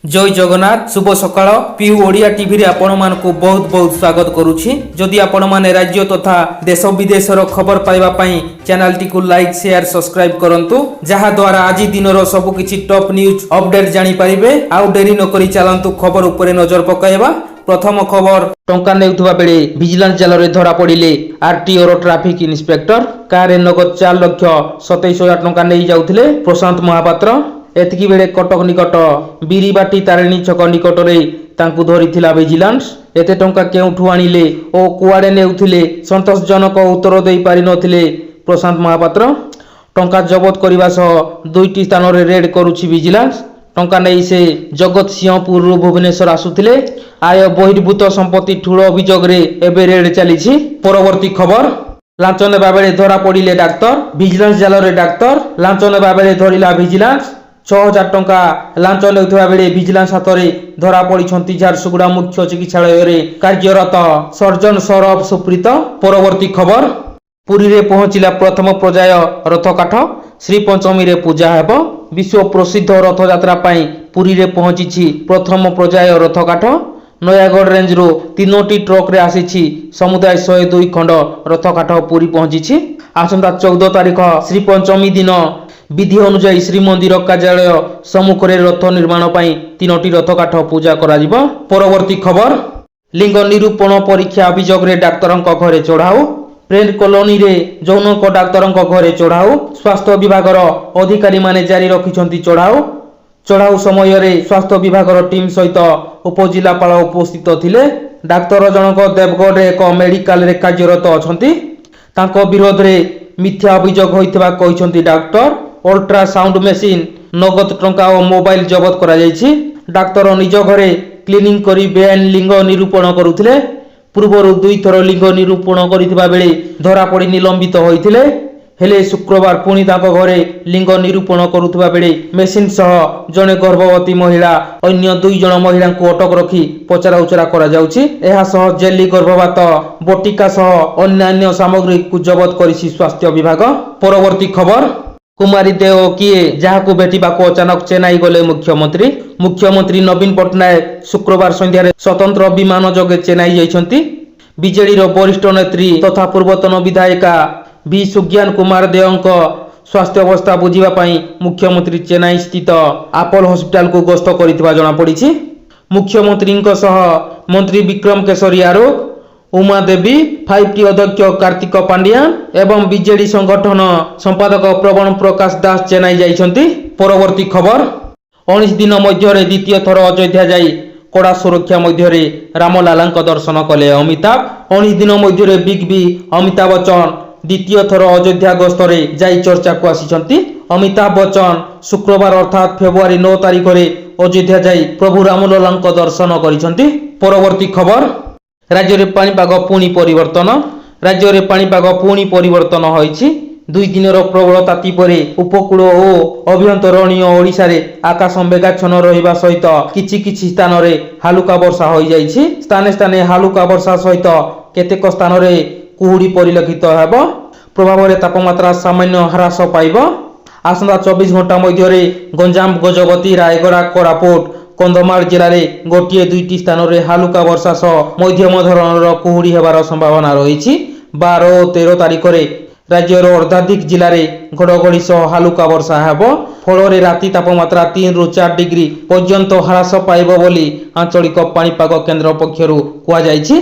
जय जगन्नाथ शुभ सकाळ PU Odia TV रे आपण मानकु बहुत बहुत स्वागत करूछि। जदि आपण माने राज्य तथा देश विदेशर खबर पाइबा पई चैनल टी को लाइक शेयर सब्सक्राइब करंतु जहा द्वारा आज दिनर सब किछि टॉप न्यूज अपडेट जानि परिबे। आउ डेरी न करी चलंतु खबर उपरे नजर पकाइबा। प्रथम खबर टंका नेउथबा बेले विजिलेंस जाल रे धरा पड़िले आरटीओ रो ट्रैफिक इंस्पेक्टर कार नगद 4,27,000 टंका नै जाउथिले प्रशांत महापात्र। एतकी बेले कटक निकट बीरीबाटी तारिणी छक निकट रे तांकु धरिथिला विजिलेंस। एते टंका केउठु आनिले ओ कुआडे नेउथिले संतोषजनक उत्तर देई पारि नथिले प्रशांत महापात्र। टंका जबत करिवा सह दुईटी स्थान रे रेड करूछि विजिलेंस। टंका नै से जगत सिंहपुर रु भुवनेश्वर आसुथिले। आय बहिर्भूत संपत्ति ठूल अभियोग रे एबे रेड चलीछि। परवर्ती खबर लांच नेबा बेले धरा पड़िले डाक्तर विजिलेंस जाल रे डाक्तर लांच नेबा बेले धरिला विजिलेंस। 6,000 टंका लांच नेउथबा बेले विजिलेंस हातरे धरा पड़िछंती झारसुगुड़ा मुख्य चिकित्सालय रे कार्यरत सर्जन सौरभ सुप्रीत। परवर्ती खबर पुरी रे पहुंचिला प्रथम पर्याय रथकाठ श्री पंचमी रे पूजा हेबो। विश्व प्रसिद्ध रथ यात्रा पई पुरी रे पहुंचिछि प्रथम पर्याय रथकाठ। नयागढ़ रेंज रो 3टी ट्रक रे आसीछि समुदाय 102 खंड रथकाठ पुरी पहुंचिछि। आसंता 14 तारिख श्री पंचमी दिन विधि अनुसार श्रीमंदिर कार्यालय सम्मुख रे रथ निर्माण पई 3टी रथकाठ पूजा करा जिवो। परवर्ती खबर लिंग निरूपण परीक्षा अभियोग रे डाक्तरंक घरे चढ़ाऊ। प्रेम कॉलोनी रे जौनक डाक्तरंक घरे चढ़ाऊ। स्वास्थ्य विभागर अधिकारी माने जारी रखिछंती चढ़ाऊ। चढ़ाऊ समय रे स्वास्थ्य विभागर टीम सहित उपजिलापाल उपस्थित थिले। डाक्तर जनक देवगढ़ रे एक मेडिकल रे कार्यरत अछंती। तांको विरोध रे मिथ्या अभियोग होइतबा कहिसंती डाक्टर। अल्ट्रासाउंड मेसिन नगद टंका और मोबाइल जबत करा जायछि। डाक्तर निज घरे क्लीनिंग करी बेआईन लिंग निरूपण करुथिले। पूर्वरु 2 थर लिंग निरूपण करितबा बेले धरा पड़ी निलंबित होइथिले। हेले शुक्रवार पुणी ताको घरे लिंग निरूपण करुथबा बेले मेसिन सह जने गर्भवती महिला अन्य 2 जण महिला को अटक रखी पचरा उचरा करा जाउछि। एहा सह जेली गर्भपात बटिका सह अन्य सामग्री को जबत करिछि स्वास्थ्य विभाग। परवर्ती खबर कुमारी देव किए जहाको भेटिबाको अचानक चेन्नई गले मुख्यमंत्री। मुख्यमंत्री नवीन पटनायक शुक्रवार संध्यारे स्वतंत्र विमान जोगे चेन्नई जाइछंती। बीजेडी रो वरिष्ठ नेत्री तथा पूर्वतन विधायिका बी सुज्ञान कुमार देवଙ୍କ स्वास्थ्य अवस्था बुझिबा पई मुख्यमंत्री चेन्नई स्थित आपोलो हॉस्पिटल को गस्त करितबा जणा पड़िछि। मुख्यमंत्रीଙ୍କ सह मंत्री विक्रम केशरी आरोप उमा देवी 5टी अध्यक्ष कार्तिक पांड्यान एवं बीजेडी संगठन संपादक प्रवण प्रकाश दास चेन्नई जाइछंती। परवर्ती खबर 19 दिन मध्य द्वितीय थर अयोध्या जाई कड़ा सुरक्षा मध्य रामलालांक दर्शन कले अमिताभ। 19 दिन मध्य बिग बी अमिताभ बच्चन द्वितीय थर अयोध्या गस्तरे जाई चर्चा को आसीछंती। अमिताभ बच्चन शुक्रवार अर्थात फेब्रुआरी 9 तारिख रे अयोध्या जाई प्रभु रामलालांक दर्शन करिछंती। परवर्ती खबर राज्य रे पाणीपाग पुणी परिवर्तन। राज्य रे पाणीपाग पुणी परिवर्तन होईछि। 2 दिनर प्रबल ताती परे उपकूल और अभ्यंतरणीय ओडिशा रे आकाश मेघाच्छन्न रहिबा सहित किछि स्थान रे हालुका वर्षा होई जाईछि। स्थाने स्थाने हालुका वर्षा सहित केतेक स्थान रे कुहुडी परिलक्षित हेबो। प्रभाव रे तापमात्रा सामान्य ह्रास पाइबो। आसंता 24 घंटा मध्य रे गंजाम गजपति रायगड़ा कोरापुट कंधमाल जिले में गोटे 2टी स्थान रे हालुका वर्षा सह मध्यम धरणर कुहुडी हेबार संभावना रही। 12 और 13 तारिख रे राज्यर अर्धाधिक जिले में घड़घड़ी सह हालुका वर्षा हेबो। फल राति तापमात्रा 3 ରୁ 4 डिग्री पर्यंत ह्रास पाइबो बोली आंचलिक पाणीपाग केन्द्र पक्षरु कुआ जायछि।